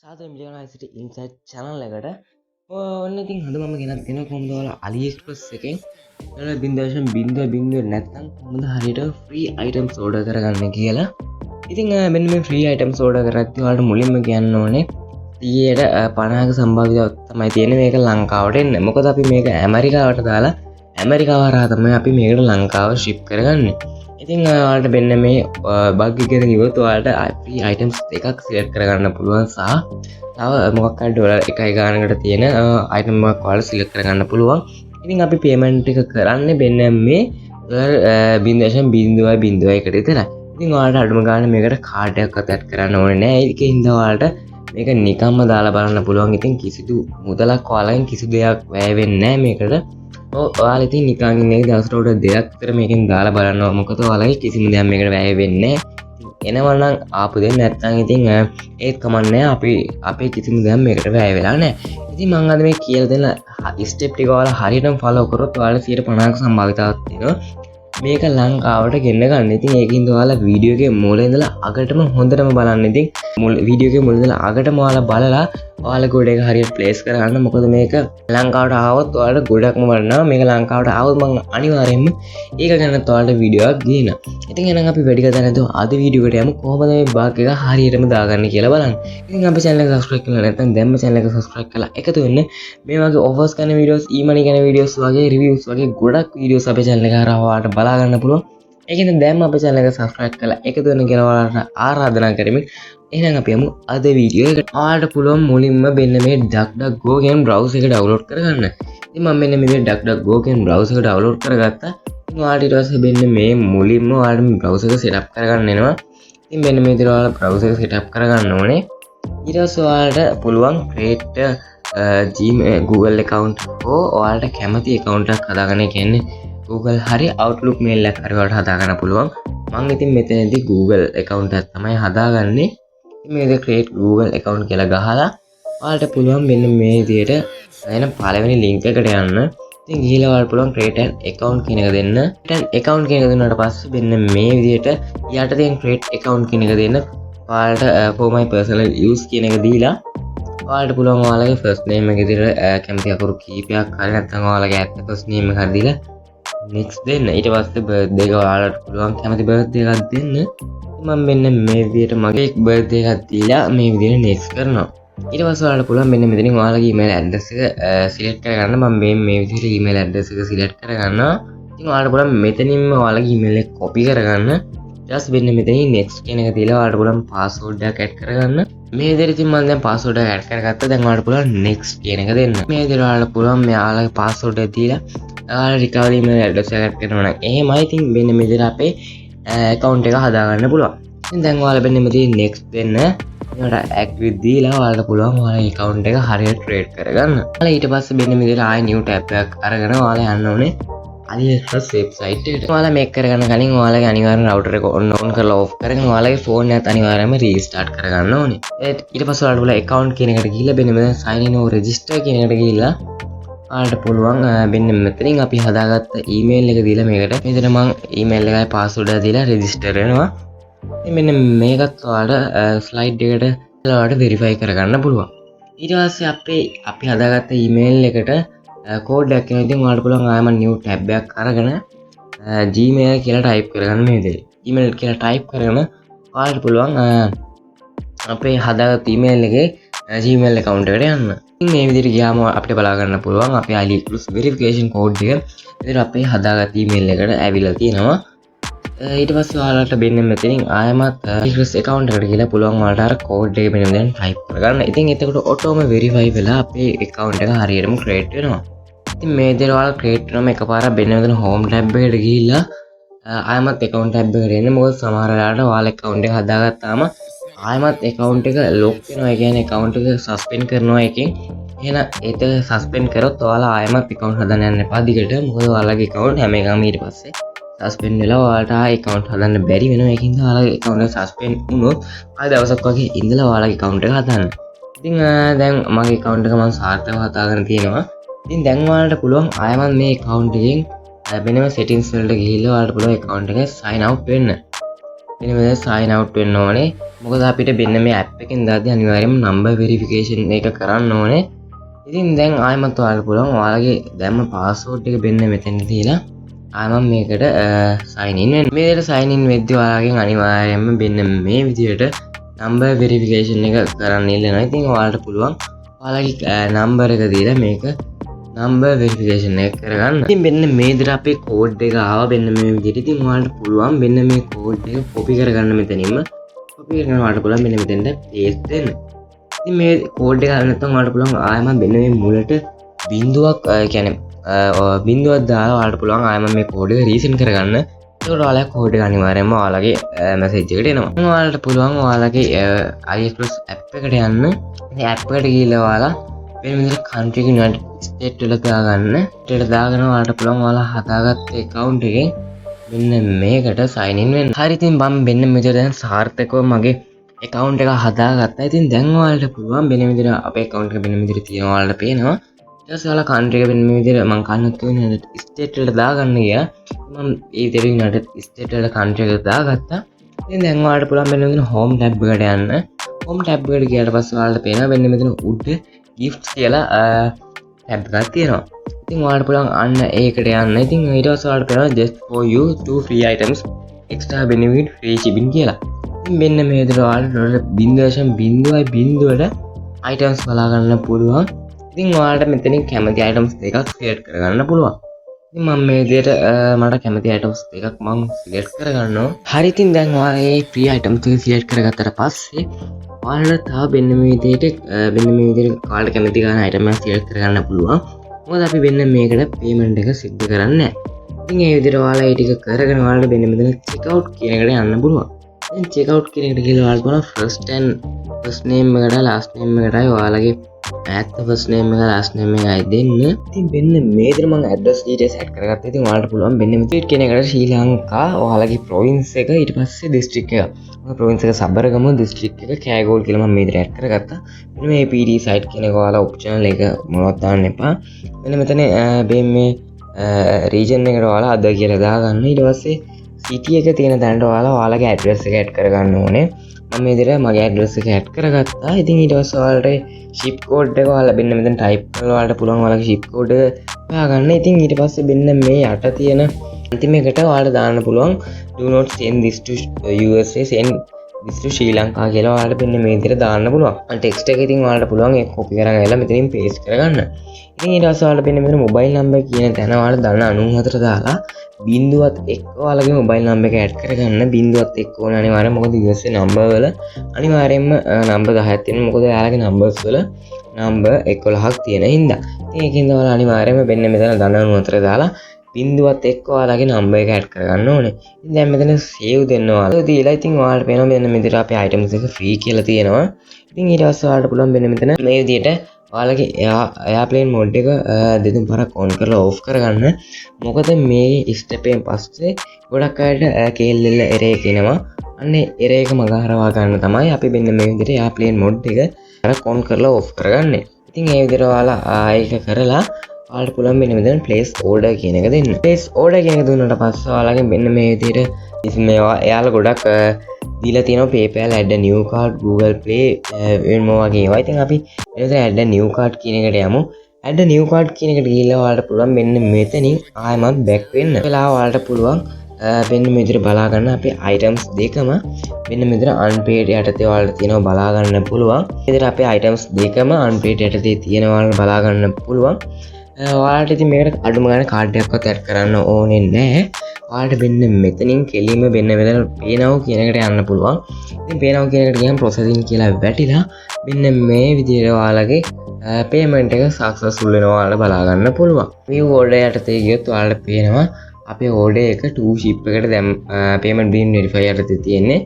සාදරයෙන් පිළිගන්නවා සිට ඉන්සයිට් channel එකට. ඔන්න ඉතින් අද මම ගෙනත් තියෙනවා කොහොමද ඔයාලා AliExpress එකෙන් ඔයාලා 0.00 නැත්නම් කොහොමද හරියට free items order කරගන්න කියලා. ඉතින් මෙන්න මේ free items order කරද්දී ඔයාලට මුලින්ම කියන්න ඕනේ 50ක සම්භාවිතාවක් තමයි තියෙන්නේ මේක ලංකාවට එන්න. මොකද අපි මේක ඇමරිකාවට දාලා ඇමරිකාව හරහා තමයි අපි මේකට ලංකාව ship කරගන්නේ. ඉතින් ඔයාලට මෙන්න මේ බග් එක ගියොත් ඔයාලට free items එකක් select කරගන්න පුළුවන් සහ තව මොකක් හරි ඩොලර් 1 ගානකට තියෙන item එකක් ඔයාලට select කරගන්න පුළුවන්. ඉතින් අපි payment එක කරන්නේ මෙන්න මේ $0.01 කට විතරයි. ඉතින් ඔයාලට අඩුම ගානේ මේකට කාඩ් එකක් අතට කරන්න ඕනේ නෑ. ඒකෙන්ද ඔයාලට මේක නිකම්ම දාලා බලන්න පුළුවන්. ඉතින් කිසිදු මුදලක් ඔයාලගෙන් කිසි දෙයක් වැය වෙන්නේ නෑ මේකට. ඔයාලා ඉතින් නිකන් ඉන්නේ දවසට උඩ දෙකක් විතර මේකෙන් දාලා බලනවා. මොකද ඔයාලගේ කිසිම දෙයක් මේකට වැය වෙන්නේ නෑ. එනවා නම් ආපු දෙයක් නැත්නම් ඉතින් ඒත් කමන්නේ අපි අපේ කිසිම දෙයක් මේකට වැය වෙලා නෑ. ඉතින් මම අද මේ කියලා දෙන ස්ටෙප් ටික ඔයාලා හරියටම ෆලෝ කරොත් ඔයාලට 50ක සම්භාවිතාවක් තියෙනවා මේක ලංකාවට ගෙන්න ගන්න. ඉතින් ඒකින්ද ඔයාලා වීඩියෝ එකේ මුලින් ඉඳලා අගටම හොඳටම බලන්න. ඉතින් වීඩියෝ එකේ මුලින් ඉඳලා අගටම ඔයාලා බලලා ඔයාලා ගොඩ එක හරියට ප්ලේස් කරගන්න. මොකද මේක ලංකාවට ආවොත් ඔයාලට ගොඩක්ම වටිනවා. මේක ලංකාවට ආවොත් මම අනිවාර්යයෙන්ම ඒක ගැන ඔයාලට වීඩියෝ එකක් ගේනවා. ඉතින් එහෙනම් අපි වැඩි කතා නැතුව අද වීඩියෝ එකට යමු. කොහොමද මේ බග් එක හරියටම දාගන්නේ කියලා බලන්න. ඉතින් අපි channel එක subscribe කරලා නැත්නම් දැම්ම channel එක subscribe කරලා එකතු වෙන්න. මේ වගේ offers කරන videos, e-money කරන videos වගේ reviews වගේ ගොඩක් videos අපේ channel එක හරහා ඔයාලට බලා ගන්න පුළුවන්. ඒකෙන් දැන් අපේ channel එක subscribe කරලා එකතු වෙන්න කියලා ඔයාලට ආරාධනා කරමින් එහෙනම් අපි යමු අද වීඩියෝ එකට. ඔයාලට පුළුවන් මුලින්ම මෙන්න මේ DuckDuckGo කියන browser එක download කරගන්න. ඉතින් මම මෙන්න මේ DuckDuckGo කියන browser එක download කරගත්තා. ඉතින් ඔයාලට ඊට පස්සේ මෙන්න මේ මුලින්ම ඔයාලට මේ browser එක setup කරගන්න වෙනවා. ඉතින් මෙන්න මේ විදිහට ඔයාලා browser එක setup කරගන්න ඕනේ. ඊට පස්සේ ඔයාලට පුළුවන් create Gmail Google account හෝ ඔයාලට කැමති account එකක් හදාගන්න. කියන්නේ Google හරි Outlook mail එකක් හරි වලට හදාගන්න පුළුවන්. මම ඉතින් මෙතනදී Google account එකක් තමයි හදාගන්නේ. ඉතින් මේක create Google account කියලා ගහලා ඔයාලට පුළුවන් මෙන්න මේ විදිහට එන පළවෙනි link එකට යන්න. ඉතින් ගිහිල්ලා ඔයාලට පුළුවන් create an account කියන එක දෙන්න. create an account කියන එක දුන්නාට පස්සේ මෙන්න මේ විදිහට යට තියෙන create account කියන එක දෙන්න. ඔයාලට for my personal use කියන එක දීලා ඔයාලට පුළුවන් ඔයාලගේ first name එක විදිහට කැමති අකුරු කීපයක් හරි නැත්නම් ඔයාලගේ at first name එක හරි දීලා next දෙන්න. ඊට පස්සේ birthday එක ඔයාලට පුළුවන් කැමති birthday එකක් දෙන්න. මම මෙන්න මේ විදිහට මගේ birthday එකක් දීලා මේ විදිහට next කරනවා. ඊට පස්සේ ඔයාලට පුළුවන් මෙන්න මෙතනින් ඔයාලගේ email address එක select කරගන්න. මම මේ විදිහට email address එක select කරගන්නවා. ඉතින් ඔයාලට පුළුවන් මෙතනින්ම ඔයාලගේ email එක copy කරගන්න. just මෙන්න මෙතනින් next කියන එක දීලා ඔයාලට පුළුවන් password එකක් add කරගන්න. මේ විදිහට ඉතින් මම දැන් password එක add කරගත්තා. දැන් ඔයාලට පුළුවන් next කියන එක දෙන්න. මේ විදිහට ඔයාලට පුළුවන් මෙයාලගේ password එක දීලා recovery email address එකක් කරනවා නම් එහෙමයි. ඉතින් මෙන්න මේ විදිහට අපේ account එක හදාගන්න පුළුවන්. ඉතින් දැන් ඔයාලා මෙන්න මෙතන next දෙන්න. ඊට active දීලා ඔයාලට පුළුවන් ඔයාලගේ account එක හරියට create කරගන්න. ඔයාලා ඊට පස්සේ මෙන්න මේ විදිහට ආයෙ new tab එකක් අරගෙන ඔයාලා යන්න ඕනේ AliExpress website එකට. ඔයාලා මේක කරගන්න කලින් ඔයාලගේ අනිවාර්යෙන් router එක on කරලා off කරගෙන ඔයාලගේ phone එකත් අනිවාර්යයෙන්ම restart කරගන්න ඕනේ. ඊට පස්සේ ඔයාලට පුළුවන් account කියන එකට ගිහිල්ලා මෙන්න මෙතන sign in or register කියන එකට ගිහිල්ලා ඔයාලට පුළුවන් මෙන්න මෙතනින් අපි හදාගත්ත email එක දීලා මේකට මෙතන මම email එකයි password එක දීලා register වෙනවා. ඉතින් මෙන්න මේකත් ඔයාලට slide එකට ඔයාලට verify කරගන්න පුළුවන්. ඊට පස්සේ අපි හදාගත්ත email එකට code එකක් එනවා. ඉතින් ඔයාලට පුළුවන් ආයෙම new tab එකක් අරගෙන Gmail කියලා type කරගන්න මේ විදිහට. email කියලා type කරගෙන ඔයාලට පුළුවන් අපේ හදාගත්ත email එකේ Gmail account එකට යන්න. ඉතින් මේ විදිහට ගියාම අපිට බලා ගන්න පුළුවන් අපේ AliExpress verification code එක විතර අපේ හදාගත්ත email එකට ඇවිල්ලා තියෙනවා. ඊට පස්සේ ඔයාලට මෙන්න මෙතනින් ආයෙමත් AliExpress account එකට ගිහලා පුළුවන් ඔයාලට අර code එක මෙන්න දැන් type කරගන්න. ඉතින් එතකොට ඔටෝම verify වෙලා අපේ account එක හරියටම create වෙනවා. ඉතින් මේ විදිහට ඔයාලා create කරනම එකපාරක් මෙන්න මෙතන home tab එකට ගිහිල්ලා ආයෙමත් account tab එකට එන්න. මොකද සමහර වෙලාවට ඔයාලා account එක හදාගත්තාම ආයෙමත් account එක lock වෙනවා. ඒ කියන්නේ account එක suspend කරනවා එකෙන්. එහෙනම් ඒක suspend කරොත් ඔයාලා ආයෙමත් account හදන්න යන්න එපා දිගට. මොකද ඔයාලගේ account හැම එකම ඊට පස්සේ suspend වෙලා ඔයාලට ආයෙ account හදන්න බැරි වෙනවා. ඒකින්ද ඔයාලගේ account එක suspend වුණොත් ආයෙ දවසක් වගේ ඉඳලා ඔයාලගේ account එක හදන්න. ඉතින් දැන් මගේ account එක මම සාර්ථකව හදාගෙන තියෙනවා. ඉතින් දැන් ඔයාලට පුළුවන් ආයෙමත් මේ account එකෙන් වෙනම settings වලට ගිහිල්ලා ඔයාලට පුළුවන් account එක sign out වෙන්න. මෙන්න මෙතන sign out වෙන්න ඕනේ. මොකද අපිට මෙන්න මේ app එකෙන් දාද්දී අනිවාර්යයෙන්ම number verification එක කරන්න ඕනේ. ඉතින් දැන් ආයෙමත් ඔයාලට පුළුවන් ඔයාලගේ දැම්ම password එක මෙන්න මෙතන තියලා ආයෙම මේකට sign in වෙන්න. මේ විදිහට sign in වෙද්දී ඔයාලගෙන් අනිවාර්යයෙන්ම මෙන්න මේ විදිහට number verification එක කරන්න ඉල්ලනවා. ඉතින් ඔයාලට පුළුවන් ඔයාලගේ number එක දීලා මේක number verification එක කරගන්න. ඉතින් මෙන්න මේ විදිහට අපේ code එක ආවා මෙන්න මේ විදිහට. ඉතින් ඔයාලට පුළුවන් මෙන්න මේ code එක copy කරගන්න මෙතනින්ම. copy කරගෙන ඔයාලට පුළුවන් මෙන්න මෙතෙන්ට paste දෙන්න. ඉතින් මේ code එක ගන්න නැත්නම් ඔයාලට පුළුවන් ආයෙම මෙන්න මේ මුලට බිංදුවක් කියන්නේ බිංදුවක් දාලා ඔයාලට පුළුවන් ආයෙම මේ code එක resend කරගන්න. ඒකට ඔයාලා code එක අනිවාර්යයෙන්ම ඔයාලගේ message එකට එනවා. ඔයාලට පුළුවන් ඔයාලගේ AliExpress app එකට යන්න. ඉතින් app එකට ගිහලා ඔයාලා වෙන විදිහට country එක United States වල දාගන්න. ඒකට දාගෙන ඔයාලට පුළුවන් ඔයාලා හදාගත්ත account එකෙන් මෙන්න මේකට sign in වෙන්න. හරි ඉතින් මම මෙන්න මෙතන දැන් සාර්ථකව මගේ account එක හදාගත්තා. ඉතින් දැන් ඔයාලට පුළුවන් වෙන විදිහට අපේ account එක වෙන විදිහට තියෙනවා ඔයාලට පේනවා. ඊට පස්සේ ඔයාලා country එක වෙන විදිහට මම කන්නත් United States වල දාගන්න ගියා. මම මේ විදිහට United States වල country එක දාගත්තා. ඉතින් දැන් ඔයාලට පුළුවන් වෙන විදිහට home tab එකට යන්න. home tab එකට ගියාට පස්සේ ඔයාලට පේනවා වෙන මෙතන උඩ gifts කියලා tab එකක් තියෙනවා. ඉතින් ඔයාලට පුළුවන් අන්න ඒකට යන්න. ඉතින් ඊට පස්සේ ඔයාලට පේනවා just for you 2 free items extra benefit free shipping කියලා. ඉතින් මෙන්න මේ විදිහට ඔයාලට 0.0.0ට items බලා ගන්න පුළුවන්. ඉතින් ඔයාලට මෙතනින් කැමති items දෙකක් select කරගන්න පුළුවන්. ඉතින් මම මේ විදිහට මට කැමති items දෙකක් මම select කරගන්නවා. හරි ඉතින් දැන් ඔයාලා මේ free items ටික select කරගත්තට පස්සේ ඔයාලට තව මෙන්න මේ විදිහට ඔයාලට කැමති ගන්න item එක select කරගන්න පුළුවන්. මොකද අපි වෙන්න මේකට payment එක සිද්ධ කරන්නේ නැහැ. ඉතින් ඒ විදිහට ඔයාලා ඒ ටික කරගෙන ඔයාලට වෙන මෙතන check out කියන එකට යන්න පුළුවන්. ඉතින් check out කියන එකට ගිහලා ඔයාලට බලන්න first name එකට last name එකටයි ඔයාලගේ ඇත්ත first name එක last name එකයි දෙන්න. ඉතින් මෙන්න මේ විදිහට මම address details add කරගත්තා. ඉතින් ඔයාලට පුළුවන් මෙන්න මෙතන කියන එකට ශ්‍රී ලංකා ඔයාලගේ province එක ඊට පස්සේ district එක. මම province එක සබරගමු district එක කෑගෝල් කියලා මම මේ විදිහට add කරගත්තා. මෙන්න මේ PD site කියන එක ඔයාලා optional එක මොනවත් දාන්න එපා. මෙන්න මෙතන මේ region එකට ඔයාලා අද කියලා දාගන්න. ඊට පස්සේ city එක තියෙන තැනට ඔයාලගේ address එක add කරගන්න ඕනේ. මම මේ විදිහට මගේ address එක add කරගත්තා. ඉතින් ඊට පස්සේ ඔයාලට ship code එක ඔයාලා මෙන්න මෙතන type කරලා ඔයාලට පුළුවන් ඔයාලගේ ship code එක හොයාගන්න. ඉතින් ඊට පස්සේ මෙන්න මේ යට තියෙන අන්තිම එකට ඔයාලට දාන්න පුළුවන් do not send this to USA send this to Sri Lanka කියලා ඔයාලට මෙන්න මේ විදිහට දාන්න පුළුවන්. text එක ඉතින් ඔයාලට පුළුවන් ඒක copy කරගෙන ගිහලා මෙතනින් paste කරගන්න. ඉතින් ඊට පස්සේ ඔයාලට මෙන්න මෙතන mobile number කියන තැන ඔයාලට දාන්න 94 දාලා බිංදුවත් එක්ක ඔයාලගේ mobile number එක add කරගන්න. බිංදුවත් එක්ක ඕනේ අනිවාර්යයෙන්. මොකද USA number වල අනිවාර්යයෙන්ම number 10ක් තියෙනවා. මොකද ඔයාලගේ numbers වල number 11ක් තියෙන හින්දා. ඉතින් ඒකින්ද ඔයාලා අනිවාර්යයෙන්ම මෙන්න මෙතන 94 දාලා බිංදුවත් එක්ක ඔයාලගේ number එක add කරගන්න ඕනේ. ඉතින් දැන් මෙතන save දෙන්න ඔයාලා දීලා ඉතින් ඔයාලට පේනවා මෙන්න මෙතන අපේ items එක free කියලා තියෙනවා. ඉතින් ඊට පස්සේ ඔයාලට පුළුවන් මෙන්න මෙතන මේ විදිහට ඔයාලගේ airplane mode එක දෙතුන් පාරක් on කරලා off කරගන්න. මොකද මේ step එකෙන් පස්සේ ගොඩක් අයට KLL error එක එනවා. අන්න error එක මගහරවා ගන්න තමයි අපි මෙන්න මේ විදිහට airplane mode එක on කරලා off කරගන්නේ. ඉතින් ඒ විදිහට ඔයාලා ඒක කරලා ඔයාලට පුළුවන් මෙන්න මෙතන place order කියන එක දෙන්න. place order කියන එක දුන්නාට පස්සේ ඔයාලගේ මෙන්න මේ විදිහට මේවා එයාලා ගොඩක් දීලා තියෙනවා PayPal add a new card Google Play වෙනම වගේ ඒවා. ඉතින් අපි එතන add a new card කියන එකට යමු. add a new card කියන එකට ගිහිල්ලා ඔයාලට පුළුවන් මෙන්න මෙතනින් ආයෙමත් back වෙන්න. වෙලාව ඔයාලට පුළුවන් මෙන්න මේ විදිහට බලා ගන්න අපේ items දෙකම මෙන්න මෙතන unpaid යටතේ ඔයාලට තියෙනවා බලා ගන්න පුළුවන්. මේ විදිහට අපේ items දෙකම unpaid යටතේ තියෙනවා ඔයාලට බලා ගන්න පුළුවන්. ඔයාලට ඉතින් මේකට අඩුම ගානේ කාඩ් එකක්වත් ඇඩ් කරන්න ඕනේ නැහැ. ඔයාලට මෙන්න මෙතනින් කෙලින්ම මෙන්න මෙතන pay now කියන එකට යන්න පුළුවන්. ඉතින් pay now කියන එකට ගියම processing කියලා වැටිලා මෙන්න මේ විදිහට ඔයාලගේ payment එක successful වෙනවා ඔයාලට බලා ගන්න පුළුවන්. view order යටතේ ගියොත් ඔයාලට පේනවා අපේ order එක 2 ship එකට දැන් payment being verify යටතේ තියෙන්නේ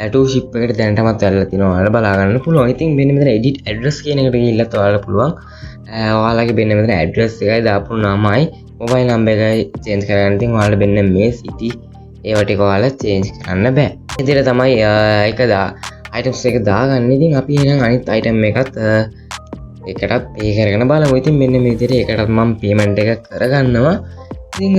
2 ship එකට දැනටමත් ඇරලා තිනවා ඔයාලට බලා ගන්න පුළුවන්. ඉතින් මෙන්න මෙතන edit address කියන එකට ගිහිල්ලත් ඔයාලට පුළුවන් ඔයාලගේ මෙන්න මෙතන address එකයි දාපු නමයි mobile number එකයි change කරගන්න. ඉතින් ඔයාලට මෙන්න මේ city ඒවා ටික ඔයාලා change කරන්න බෑ. ඉතින් තමයි ඒක items එක දාගන්න. ඉතින් අපි එහෙනම් අනිත් item එකත් එකටත් pay කරගෙන බලමු. ඉතින් මෙන්න මේ විදිහට එකටත් මම payment එක කරගන්නවා. ඉතින්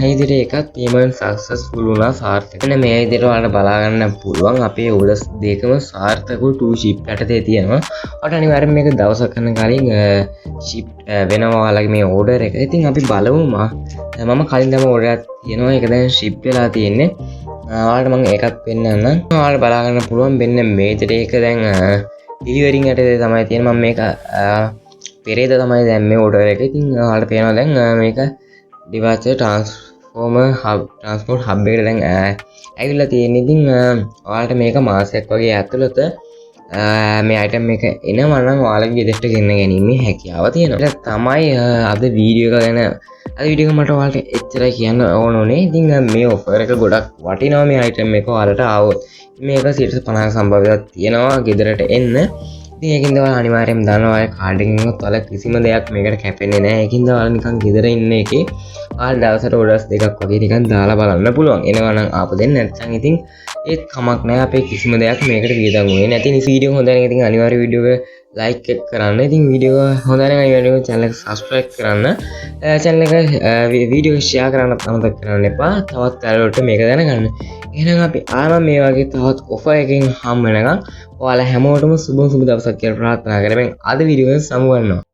ඒදිට එකත් පේමන් සක්සස්ෆුල් වුණා සාර්ථක. එන්න මේ විදිහට ඔයාලට බලාගන්න පුළුවන් අපේ ඕඩර්ස් දෙකම සාර්ථකව 2 ship යටතේ තියෙනවා. ඔයාලට අනිවාර්යෙන් මේක දවසක් කරන කලින් ship වෙනවා ඔයාලගේ මේ ඕඩර් එක. ඉතින් අපි බලමු මම කලින් දැම ඕඩර් එකක් තියෙනවා. ඒක දැන් ship වෙලා තියෙන්නේ. ඔයාලට මම ඒකත් පෙන්නන්නම්. ඔයාලට බලාගන්න පුළුවන් මෙන්න මේ විදිහට ඒක දැන් ඩිලිවරින් යටතේ තමයි තියෙන්නේ. මම මේක පෙරේද තමයි දැන් මේ ඕඩර් එක. ඉතින් ඔයාලට පේනවා දැන් මේක ඩිවාචර් ට්‍රන්ස්පෝර්ට් හබ් එකට දැන් ඇවිල්ලා තියෙන්නේ. ඉතින් ඔයාලට මේක මාසයක් වගේ ඇතුළත මේ අයිටම් එක එනවා නම් ඔයාලගේ ගෙදරට ගෙන්න ගැනීමේ හැකියාව තියෙනවා. ඒක තමයි අද වීඩියෝ එක ගැන. අද වීඩියෝ එක මට ඔයාලට එච්චරයි කියන්න ඕනේ. ඉතින් මේ ඔෆර් එක ගොඩක් වටිනවා මේ අයිටම් එක ඔයාලට ආවොත්. මේක 50% සම්භාව්‍යතාවක් තියෙනවා ගෙදරට එන්න. ඉතින් ඒකින්ද ඔයාලා අනිවාර්යයෙන්ම දන්නවා ඔය කාඩ් එකෙන් උත් ඔයාලා කිසිම දෙයක් මේකට කැපෙන්නේ නැහැ. ඒකින්ද ඔයාලා නිකන් ගෙදර ඉන්න එකේ ඔයාලා දවසට ඕඩර්ස් දෙකක් වගේ නිකන් දාලා බලන්න පුළුවන්. එනවා නම් ආපු දෙන්න නැත්නම් ඉතින් ඒත් කමක් නැහැ. අපේ කිසිම දෙයක් මේකට වියදම් වෙන්නේ නැති නිසා වීඩියෝ හොඳ නම් ඉතින් අනිවාර්යයෙන් වීඩියෝ එක ලයික් එක කරන්න. ඉතින් වීඩියෝ හොඳ නම් අනිවාර්යයෙන් channel එක subscribe කරන්න. channel එක වීඩියෝ share කරන්න අමතක කරන්න එපා. තවත් අයලට මේක දැනගන්න. එහෙනම් අපි ආරම්භ මේ වගේ තවත් ඔෆර් එකකින් හම් වෙනකම් ඔයාලා හැමෝටම සුබ දවසක් කියලා ප්‍රාර්ථනා කරමින් අද වීඩියෝ එක සමු ගන්නවා.